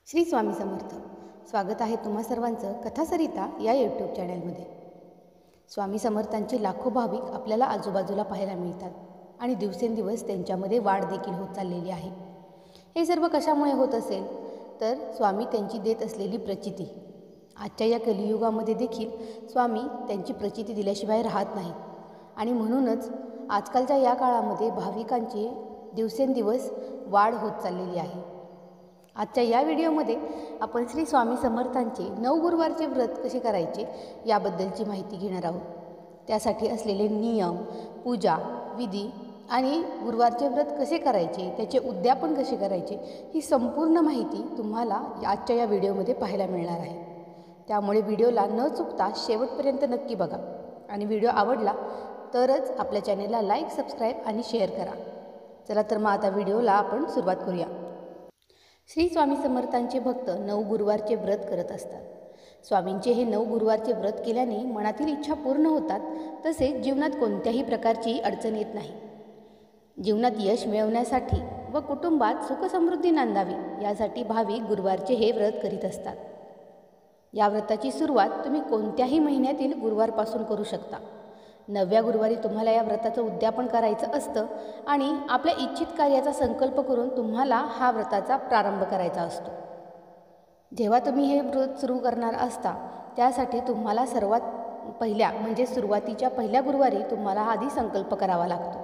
श्री स्वामी समर्थ. स्वागत आहे तुम्हा सर्वांचं कथासरिता या यूट्यूब चॅनलमध्ये. स्वामी समर्थांचे लाखो भाविक आपल्याला आजूबाजूला पाहायला मिळतात आणि दिवसेंदिवस त्यांच्यामध्ये वाढ देखील होत चाललेली आहे. हे सर्व कशामुळे होत असेल तर स्वामी त्यांची देत असलेली प्रचिती. आजच्या या कलियुगामध्ये देखील स्वामी त्यांची प्रचिती दिल्याशिवाय राहत नाहीत आणि म्हणूनच आजकालच्या या काळामध्ये भाविकांची दिवसेंदिवस वाढ होत चाललेली आहे. आजच्या या व्हिडिओमध्ये आपण श्री स्वामी समर्थांचे 9 गुरुवारचे व्रत कसे करायचे याबद्दलची माहिती घेणार आहोत. त्यासाठी असलेले नियम, पूजा, विधी आणि गुरुवारचे व्रत कसे करायचे, त्याचे उद्यापन कसे करायचे ही संपूर्ण माहिती तुम्हाला आजच्या या व्हिडिओमध्ये पाहायला मिळणार आहे. त्यामुळे व्हिडिओला न चुकता शेवटपर्यंत नक्की बघा आणि व्हिडिओ आवडला तरच आपल्या चॅनेलला लाईक, सबस्क्राईब आणि शेअर करा. चला तर मग आता व्हिडिओला आपण सुरुवात करूया. श्री स्वामी समर्थांचे भक्त 9 गुरुवारचे व्रत करत असतात. स्वामींचे हे 9 गुरुवारचे व्रत केल्याने मनातील इच्छा पूर्ण होतात, तसेच जीवनात कोणत्याही प्रकारची अडचण येत नाही. जीवनात यश मिळवण्यासाठी व कुटुंबात सुखसमृद्धी नांदावी यासाठी भाविक गुरुवारचे हे व्रत करीत असतात. या व्रताची सुरुवात तुम्ही कोणत्याही महिन्यातील गुरुवारपासून करू शकता. 9व्या गुरुवारी तुम्हाला या व्रताचं उद्यापन करायचं असतं आणि आपल्या इच्छित कार्याचा संकल्प करून तुम्हाला हा व्रताचा प्रारंभ करायचा असतो. जेव्हा तुम्ही हे व्रत सुरू करणार असता त्यासाठी तुम्हाला सर्वात पहिल्या म्हणजे सुरुवातीच्या पहिल्या गुरुवारी तुम्हाला आधी संकल्प करावा लागतो.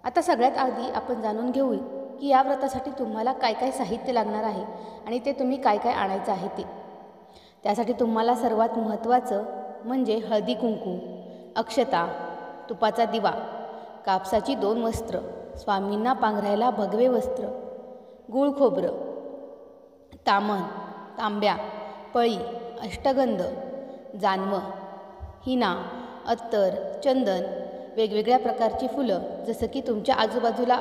आता सगळ्यात आधी आपण जाणून घेऊ की या व्रतासाठी तुम्हाला काय काय साहित्य लागणार आहे आणि ते तुम्ही काय काय आणायचं आहे ते. त्यासाठी तुम्हाला सर्वात महत्त्वाचं म्हणजे हळदी कुंकू, अक्षता, तुपाचा दिवा, कापसाची 2 वस्त्र, स्वामींना पांघरायला भगवे वस्त्र, गूळ खोबरं, तामण, तांब्या, पळी, अष्टगंध, जानवं, हिना, अत्तर, चंदन, वेगवेगळ्या प्रकारची फुलं जसं की तुमच्या आजूबाजूला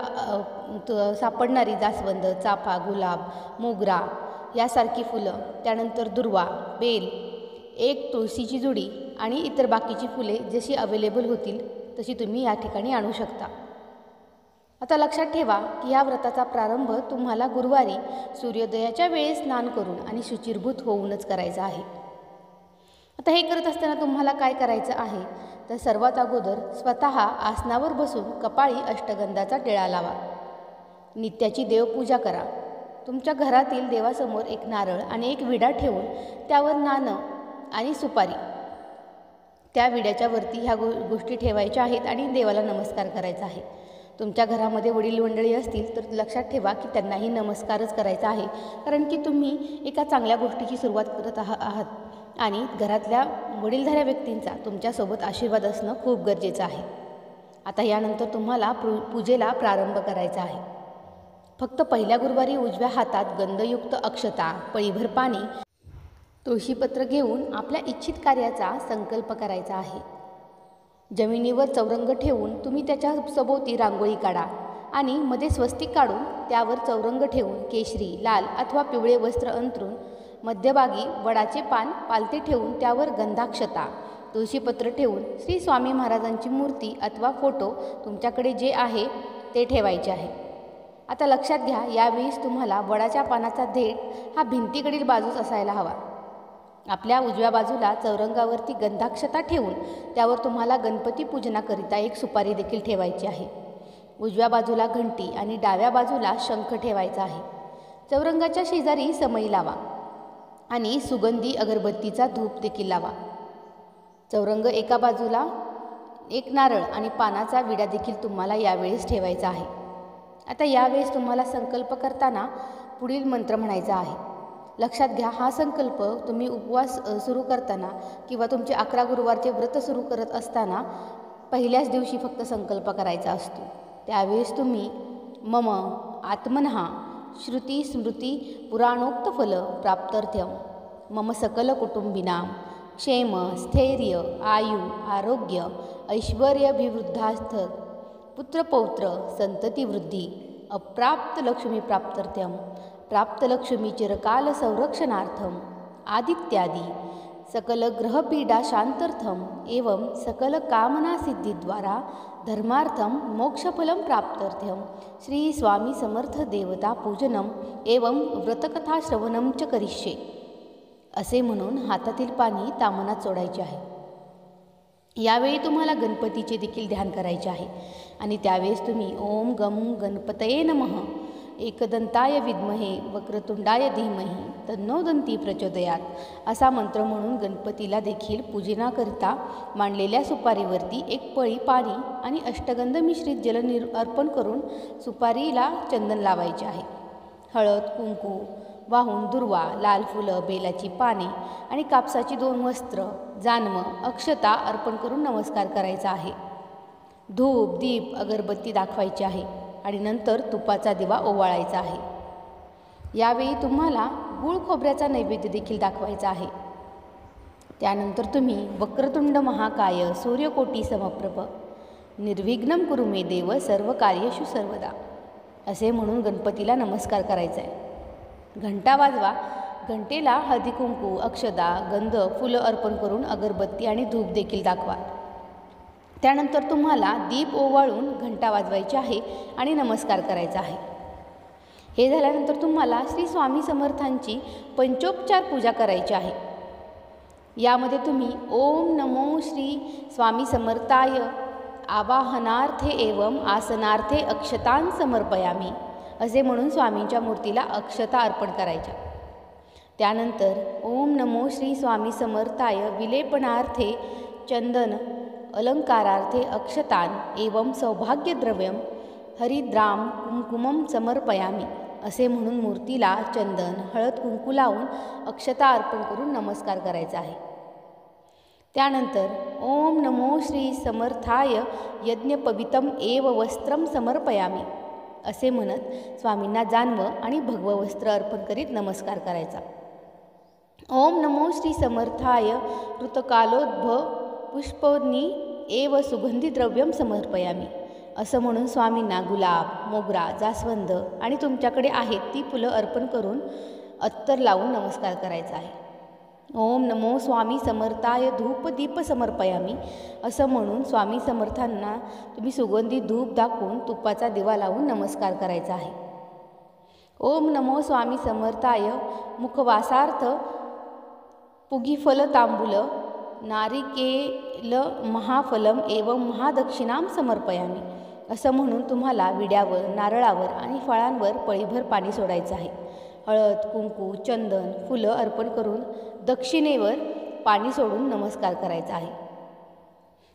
सापडणारी जास्वंद, चाफा, गुलाब, मोगरा यासारखी फुलं, त्यानंतर दुर्वा, बेल, एक तुळशीची जुडी आणि इतर बाकीची फुले जशी अवेलेबल होतील तशी तुम्ही या ठिकाणी आणू शकता. आता लक्षात ठेवा की या व्रताचा प्रारंभ तुम्हाला गुरुवारी सूर्योदयाच्या वेळेस स्नान करून आणि शुचिर्भूत होऊनच करायचा आहे. आता हे करत असताना तुम्हाला काय करायचं आहे तर सर्वात अगोदर स्वतः आसनावर बसून कपाळी अष्टगंधाचा टिळा लावा. नित्याची देवपूजा करा. तुमच्या घरातील देवासमोर एक नारळ आणि एक विडा ठेवून त्यावर नाणं आणि सुपारी, त्या विड्याच्या वरती ह्या गोष्टी ठेवायच्या आहेत आणि देवाला नमस्कार करायचा आहे. तुमच्या घरामध्ये वडील मंडळी असतील तर लक्षात ठेवा की त्यांनाही नमस्कारच करायचा आहे, कारण की तुम्ही एका चांगल्या गोष्टीची सुरुवात करत आहात आणि घरातल्या वडीलधाऱ्या व्यक्तींचा तुमच्यासोबत आशीर्वाद असणं खूप गरजेचं आहे. आता यानंतर तुम्हाला पूजेला प्रारंभ करायचा आहे. फक्त पहिल्या गुरुवारी उजव्या हातात गंधयुक्त अक्षता, पळीभर पाणी, तुळशीपत्र घेऊन आपल्या इच्छित कार्याचा संकल्प करायचा आहे. जमिनीवर चौरंग ठेवून तुम्ही त्याच्या सभोवती रांगोळी काढा आणि मध्ये स्वस्तिक काढून त्यावर चौरंग ठेवून केशरी, लाल अथवा पिवळे वस्त्र अंथरून मध्यभागी वडाचे पान पालथे ठेवून त्यावर गंधाक्षता, तुळशीपत्र ठेवून श्री स्वामी महाराजांची मूर्ती अथवा फोटो तुमच्याकडे जे आहे ते ठेवायचे आहे. आता लक्षात घ्या, यावेळी तुम्हाला वडाच्या पानाचा देठ हा भिंतीकडील बाजूस असायला हवा. आपल्या उजव्या बाजूला चौरंगावरती गंधाक्षता ठेवून त्यावर तुम्हाला गणपती पूजनाकरिता एक सुपारी देखील ठेवायची आहे. उजव्या बाजूला घंटी आणि डाव्या बाजूला शंख ठेवायचा आहे. चौरंगाच्या शेजारी समई लावा आणि सुगंधी अगरबत्तीचा धूप देखील लावा. चौरंग एका बाजूला एक नारळ आणि पानाचा विडा देखील तुम्हाला यावेळेस ठेवायचा आहे. आता यावेळेस तुम्हाला संकल्प करताना पुढील मंत्र म्हणायचा आहे. लक्षात घ्या, हा संकल्प तुम्ही उपवास सुरू करताना किंवा तुमचे 11 गुरुवारचे व्रत सुरू करत असताना पहिल्याच दिवशी फक्त संकल्प करायचा असतो. त्यावेळेस तुम्ही मम आत्मनः श्रुती स्मृती पुराणोक्त फल प्राप्त्यर्थम मम सकल कुटुंबिनां क्षेम स्थैर्य आयु आरोग्य ऐश्वर्याभिवृद्धार्थ पुत्रपौत्र संततिवृद्धी अप्राप्त लक्ष्मी प्राप्त्यर्थम प्राप्तलक्ष्मी चिरकाल संरक्षणार्थम आदित्यादि सकल ग्रहपीडा शांत्यर्थम एवं सकल कामना सिद्धिद्वारा धर्मार्थम मोक्षफलम प्राप्त्यर्थम श्री स्वामी समर्थ देवता पूजनम एवं व्रतकथा श्रवणम च करिष्ये असे म्हणून हातातील पाणी तामनात सोडायचे आहे. यावेळी तुम्हाला गणपतीचे देखील ध्यान करायचे आहे आणि त्यावेळेस तुम्ही ओम गम गणपतये नमः एकदंताय विद्महे वक्रतुंडाय धीमहि तन्नो दंती प्रचोदयात असा मंत्र म्हणून गणपतीला देखील पूजनाकरिता मांडलेल्या सुपारीवरती एक पळी पाणी आणि अष्टगंध मिश्रित जल अर्पण करून सुपारीला चंदन लावायचे आहे. हळद कुंकू वाहून दुर्वा, लाल फुलं, बेलाची पाने आणि कापसाची 2 वस्त्र, जानवं, अक्षता अर्पण करून नमस्कार करायचा आहे. धूप दीप अगरबत्ती दाखवायची आहे आणि नंतर तुपाचा दिवा ओवाळायचा आहे. यावेळी तुम्हाला गूळ खोबऱ्याचा नैवेद्य देखील दाखवायचा आहे. त्यानंतर तुम्ही वक्रतुंड महाकाय सूर्यकोटी समप्रभ निर्विघ्नं कुरु मे देव सर्व कार्येषु सर्वदा असे म्हणून गणपतीला नमस्कार करायचा आहे. घंटा वाजवा. घंटेला हळदी कुंकू अक्षदा गंध फुलं अर्पण करून अगरबत्ती आणि धूप देखील दाखवा. त्यानंतर तुम्हाला दीप ओवाळून घंटा वाजवायची आहे आणि नमस्कार करायचा आहे. हे झाल्यानंतर तुम्हाला श्री स्वामी समर्थांची पंचोपचार पूजा करायची आहे. यामध्ये तुम्ही ओम नमो श्री स्वामी समर्थाय आवाहनार्थे एवं आसनार्थे अक्षतां समर्पयामी असे म्हणून स्वामींच्या मूर्तीला अक्षता अर्पण करायच्या. त्यानंतर ओम नमो श्री स्वामी समर्थाय विलेपनार्थे चंदन अलंकारार्थे अक्षतान एवं सौभाग्यद्रव्यम हरिद्राम कुंकुमम समर्पयामी असे म्हणून मूर्तीला चंदन हळद कुंकू लावून अक्षता अर्पण करून नमस्कार करायचा आहे. त्यानंतर ओम नमो श्री समर्थाय यज्ञपवितम एव वस्त्रम समर्पयामी असे म्हणत स्वामींना जानवं आणि भगवं वस्त्र अर्पण करीत नमस्कार करायचा. ओम नमो श्री समर्थाय ऋतकालोद्भ पुष्पनी एव सुगंधी द्रव्यम समर्पयामी असं म्हणून स्वामींना गुलाब मोगरा जास्वंद आणि तुमच्याकडे आहेत ती फुलं अर्पण करून अत्तर लावून नमस्कार करायचा आहे. ओम नमो स्वामी समर्थाय धूप दीप समर्पयामी असं म्हणून स्वामी समर्थांना तुम्ही सुगंधी धूप दाखवून तुपाचा दिवा लावून नमस्कार करायचा आहे. ओम नमो स्वामी समर्थाय मुखवासार्थ पुगीफल तांबूल नारिकेल महाफलम एवं महादक्षिणाम समर्पयामी असं म्हणून तुम्हाला विड्यावर नारळावर आणि फळांवर पळीभर पाणी सोडायचं आहे. हळद कुंकू चंदन फुलं अर्पण करून दक्षिणेवर पाणी सोडून नमस्कार करायचा आहे.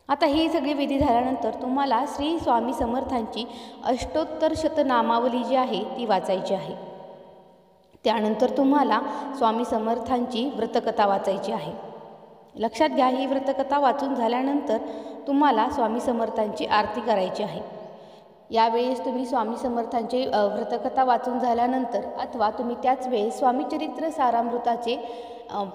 आता ही सगळी विधी झाल्यानंतर तुम्हाला श्री स्वामी समर्थांची अष्टोत्तर शतनामावली जी आहे ती वाचायची आहे. त्यानंतर तुम्हाला स्वामी समर्थांची व्रतकथा वाचायची आहे. लक्षात घ्या, ही व्रतकथा वाचून झाल्यानंतर तुम्हाला स्वामी समर्थांची आरती करायची आहे. यावेळेस तुम्ही स्वामी समर्थांची व्रतकथा वाचून झाल्यानंतर अथवा तुम्ही त्याच वेळेस स्वामीचरित्र सारामृताचे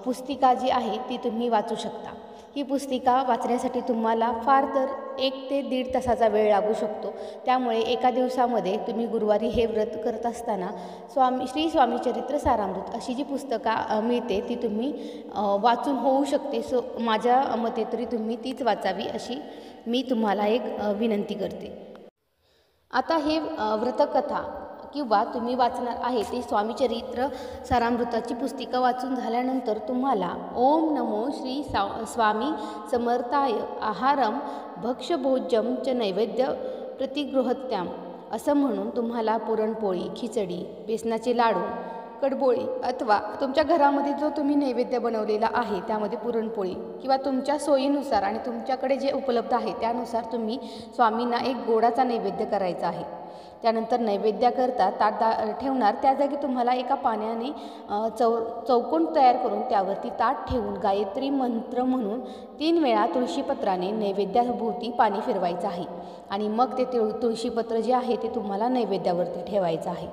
पुस्तिका जी आहे ती तुम्ही वाचू शकता. ही पुस्तिका वाचण्यासाठी तुम्हाला फार तर 1 ते 1.5 तासाचा वेळ लागू शकतो. त्यामुळे एका दिवसामध्ये तुम्ही गुरुवारी हे व्रत करत असताना श्री स्वामीचरित्र सारामृत अशी जी पुस्तकं मिळते ती तुम्ही वाचून होऊ शकते. माझ्या मते तरी तुम्ही तीच वाचावी अशी मी तुम्हाला एक विनंती करते. आता हे व्रतकथा किंवा तुम्ही वाचणार आहे ते स्वामीचरित्र सारामृताची पुस्तिका वाचून झाल्यानंतर तुम्हाला ओम नमो श्री स्वामी समर्थाय आहारम भक्षभोज्यम च नैवेद्य प्रतिगृहत्याम असं म्हणून तुम्हाला पुरणपोळी खिचडी बेसनाचे लाडू कडबोळी अथवा तुमच्या घरामध्ये जो तुम्ही नैवेद्य बनवलेला आहे त्यामध्ये पुरणपोळी किंवा तुमच्या सोयीनुसार आणि तुमच्याकडे जे उपलब्ध आहे त्यानुसार तुम्ही स्वामींना एक गोडाचा नैवेद्य करायचा आहे. त्यानंतर नैवेद्याकरता ताट ठेवणार त्या जागी तुम्हाला एका पाण्याने चौकोन तयार करून त्यावरती ताट ठेवून गायत्री मंत्र म्हणून 3 वेळा तुळशीपत्राने नैवेद्याभोवती पाणी फिरवायचं आहे आणि मग ते तुळशीपत्र जे आहे ते तुम्हाला नैवेद्यावरती ठेवायचं आहे.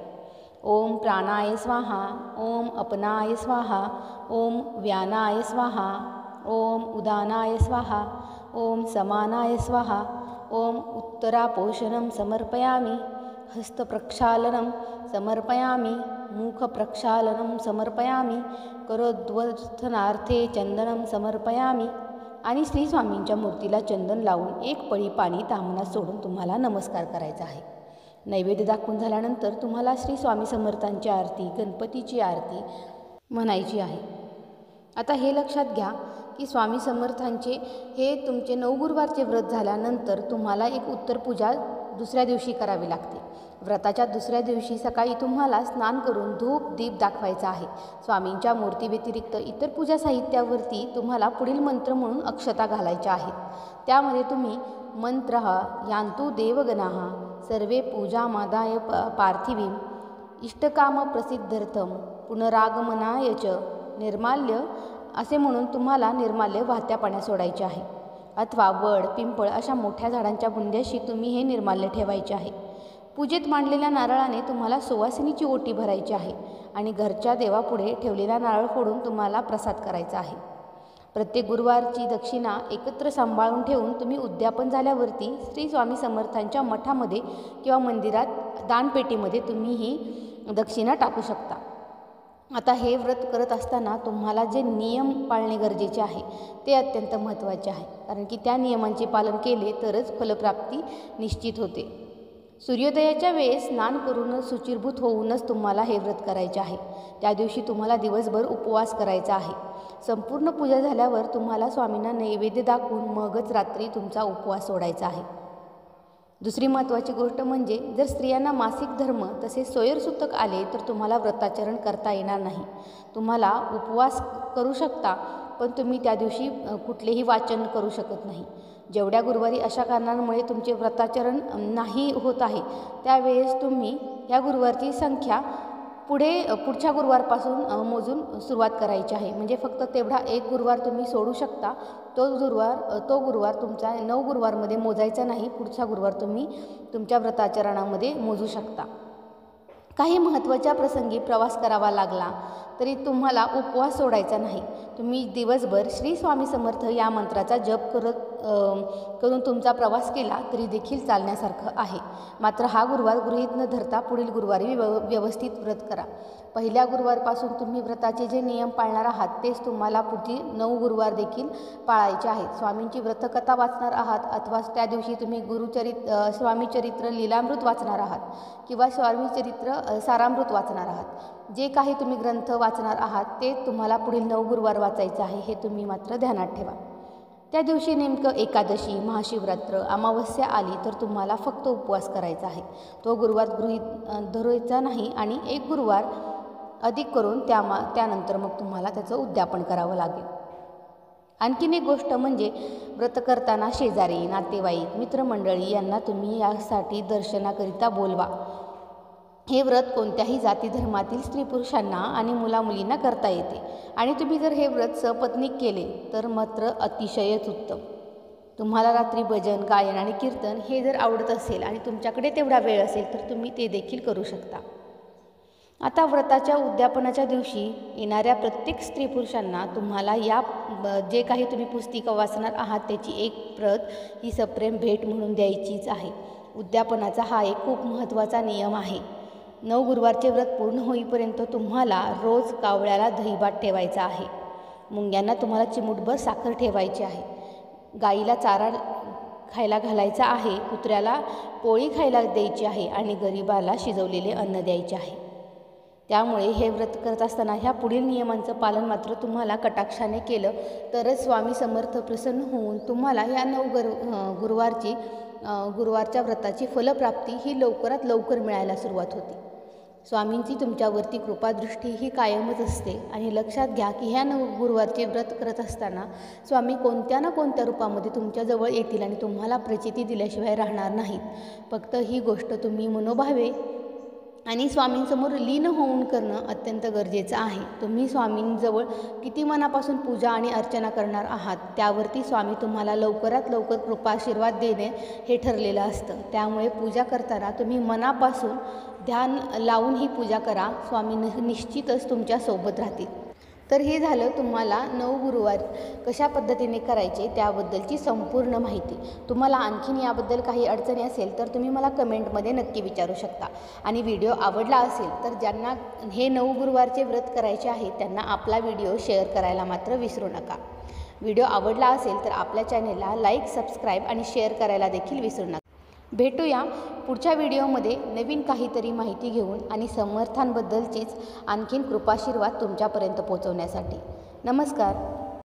ओम प्राणाय स्वाहा ओम अपनाय स्वाहा ओम व्यानाय स्वाहा ओम उदानाय स्वाहा ओम समानाय स्वाहा ओम उत्तरापोषणं समर्पयामि हस्तप्रक्षालनं समर्पयामि मुखप्रक्षालनं समर्पयामि करोद्वर्धनार्थे चन्दनं समर्पयामि आणि श्री स्वामींच्या मूर्तीला चंदन लावून एक पळी पाणी ताम्हनात सोडून तुम्हाला नमस्कार करायचा आहे. नैवेद्य दाखवून झाल्यानंतर तुम्हाला श्री स्वामी समर्थांची आरती, गणपतीची आरती म्हणायची आहे. आता हे लक्षात घ्या की स्वामी समर्थांचे हे तुमचे 9 गुरुवारचे व्रत झाल्यानंतर तुम्हाला एक उत्तर पूजा दुसऱ्या दिवशी करावी लागते. व्रताच्या दुसऱ्या दिवशी सकाळी तुम्हाला स्नान करून धूप दीप दाखवायचा आहे. स्वामींच्या मूर्ती व्यतिरिक्त इतर पूजा साहित्यावरती तुम्हाला पुढील मंत्र म्हणून अक्षता घालायच्या आहेत. त्यामध्ये तुम्ही मंत्र यान्तु देवगणाः सर्वे पूजामादाय पार्थिवीं इष्टकाम प्रसिद्धर्थम पुनरागमनाय च निर्माल्य असे म्हणून तुम्हाला निर्माल्य वाहत्या पाण्यात सोडायचे आहे. अथवा वड, पिंपळ अशा मोठ्या झाडांच्या बुंद्याशी तुम्ही हे निर्माल्य ठेवायचे आहे. पूजेत मांडलेल्या नारळाने तुम्हाला सुवासिनीची ओटी भरायची आहे आणि घरच्या देवापुढे ठेवलेला नारळ फोडून तुम्हाला प्रसाद करायचा आहे. प्रत्येक गुरुवारची दक्षिणा एकत्र सांभाळून ठेवून तुम्ही उद्यापन झाल्यावरती श्री स्वामी समर्थांच्या मठामध्ये किंवा मंदिरात दानपेटीमध्ये तुम्ही ही दक्षिणा टाकू शकता. आता हे व्रत करत असताना तुम्हाला जे नियम पाळणे गरजेचे आहे ते अत्यंत महत्त्वाचे आहे, कारण की त्या नियमांचे पालन केले तरच फलप्राप्ती निश्चित होते. सूर्योदयाच्या वेळेस स्नान करूनच शुचिर्भूत होऊनच तुम्हाला हे व्रत करायचे आहे. त्या दिवशी तुम्हाला दिवसभर उपवास करायचा आहे. संपूर्ण पूजा झाल्यावर तुम्हाला स्वामींना नैवेद्य दाखवून मगच रात्री तुमचा उपवास सोडायचा आहे. दुसरी महत्त्वाची गोष्ट म्हणजे जर स्त्रियांना मासिक धर्म तसेच सोयरसूतक आले तर तुम्हाला व्रताचरण करता येणार नाही. तुम्हाला उपवास करू शकता, पण तुम्ही त्या दिवशी कुठलेही वाचन करू शकत नाही. जेवढ्या गुरुवारी अशा कारणांमुळे तुमचे व्रताचरण नाही होत आहे त्यावेळेस तुम्ही या गुरुवारची संख्या पुढच्या गुरुवारपासून मोजून सुरुवात करायची आहे. म्हणजे फक्त तेवढा एक गुरुवार तुम्ही सोडू शकता. तो गुरुवार तुमचा 9 गुरुवारमध्ये मोजायचा नाही. पुढचा गुरुवार तुम्ही तुमच्या व्रताचरणामध्ये मोजू शकता. काही महत्त्वाच्या प्रसंगी प्रवास करावा लागला तरी तुम्हाला उपवास सोडायचा नाही. तुम्ही दिवसभर श्री स्वामी समर्थ या मंत्राचा जप करून तुमचा प्रवास केला तरी देखील चालण्यासारखं आहे. मात्र हा गुरुवार गृहीत न धरता पुढील गुरुवारी व्यवस्थित व्रत करा. पहिल्या गुरुवारपासून तुम्ही व्रताचे जे नियम पाळणार आहात तेच तुम्हाला पुढची 9 गुरुवार देखील पाळायचे आहेत. स्वामींची व्रतकथा वाचणार आहात अथवा त्या दिवशी तुम्ही स्वामी चरित्र लीलामृत वाचणार आहात किंवा स्वामी चरित्र सारामृत वाचणार आहात. जे काही तुम्ही ग्रंथ वाचणार आहात ते तुम्हाला पुढील 9 गुरुवार वाचायचं आहे, हे तुम्ही मात्र ध्यानात ठेवा. त्या दिवशी नेमकं एकादशी, महाशिवरात्र, अमावस्या आली तर तुम्हाला फक्त उपवास करायचा आहे. तो गुरुवार गृहीत धरायचा नाही आणि एक गुरुवार अधिक करून त्यानंतर मग तुम्हाला त्याचं उद्यापन करावं लागेल. आणखीन एक गोष्ट म्हणजे व्रत करताना शेजारी, नातेवाईक, मित्रमंडळी यांना तुम्ही यासाठी दर्शनाकरिता बोलवा. हे व्रत कोणत्याही जाती धर्मातील स्त्री पुरुषांना आणि मुलामुलींना करता येते आणि तुम्ही जर हे व्रत सपत्नीक केले तर मात्र अतिशयच उत्तम. तुम्हाला रात्री भजन, गायन आणि कीर्तन हे जर आवडत असेल आणि तुमच्याकडे तेवढा वेळ असेल तर तुम्ही ते देखील करू शकता. आता व्रताच्या उद्यापनाच्या दिवशी येणाऱ्या प्रत्येक स्त्री पुरुषांना तुम्हाला जे काही तुम्ही पुस्तिका वाचणार आहात त्याची एक प्रत ही सप्रेम भेट म्हणून द्यायचीच आहे. उद्यापनाचा हा एक खूप महत्त्वाचा नियम आहे. 9 गुरुवारचे व्रत पूर्ण होईपर्यंत तुम्हाला रोज कावळ्याला दहीभात ठेवायचा आहे. मुंग्यांना तुम्हाला चिमूटभर साखर ठेवायची आहे. गाईला चारा खायला घालायचा आहे. कुत्र्याला पोळी खायला द्यायची आहे आणि गरिबाला शिजवलेले अन्न द्यायचे आहे. त्यामुळे हे व्रत करत असताना ह्या पुढील नियमांचं पालन मात्र तुम्हाला कटाक्षाने केलं तरच स्वामी समर्थ प्रसन्न होऊन तुम्हाला या 9 गुरुवारच्या व्रताची फलप्राप्ती ही लवकरात लवकर मिळायला सुरुवात होती. स्वामींची तुमच्यावरती कृपादृष्टी ही कायमच असते आणि लक्षात घ्या की ह्या 9 गुरुवारचे व्रत करत असताना स्वामी कोणत्या ना कोणत्या रूपामध्ये तुमच्याजवळ येतील आणि तुम्हाला प्रचिती दिल्याशिवाय राहणार नाहीत. फक्त ही गोष्ट तुम्ही मनोभावे आणि स्वामींसमोर लीन होऊन करणं अत्यंत गरजेचं आहे. तुम्ही स्वामींजवळ किती मनापासून पूजा आणि अर्चना करणार आहात त्यावरती स्वामी तुम्हाला लवकरात लवकर कृपाशीर्वाद देणे हे ठरलेलं असतं. त्यामुळे पूजा करताना तुम्ही मनापासून ध्यान लावून ही पूजा करा. स्वामी निश्चितच तुमच्या सोबत राहतील. तर हे झालं तुम्हाला 9 गुरुवार कशा पद्धतीने करायचे त्याबद्दलची संपूर्ण माहिती. तुम्हाला आणखीन याबद्दल काही अडचणी असेल तर तुम्ही मला कमेंटमध्ये नक्की विचारू शकता. आणि व्हिडिओ आवडला असेल तर ज्यांना हे 9 गुरुवारचे व्रत करायचे आहे त्यांना आपला व्हिडिओ शेअर करायला मात्र विसरू नका. व्हिडिओ आवडला असेल तर आपल्या चॅनेलला लाईक, सबस्क्राईब आणि शेअर करायला देखील विसरू नका. भेटूया पुढच्या व्हिडिओमध्ये नवीन काहीतरी माहिती घेऊन आणि समर्थांबद्दलचीच आणखीन कृपाशीर्वाद तुमच्यापर्यंत पोहोचवण्यासाठी. नमस्कार.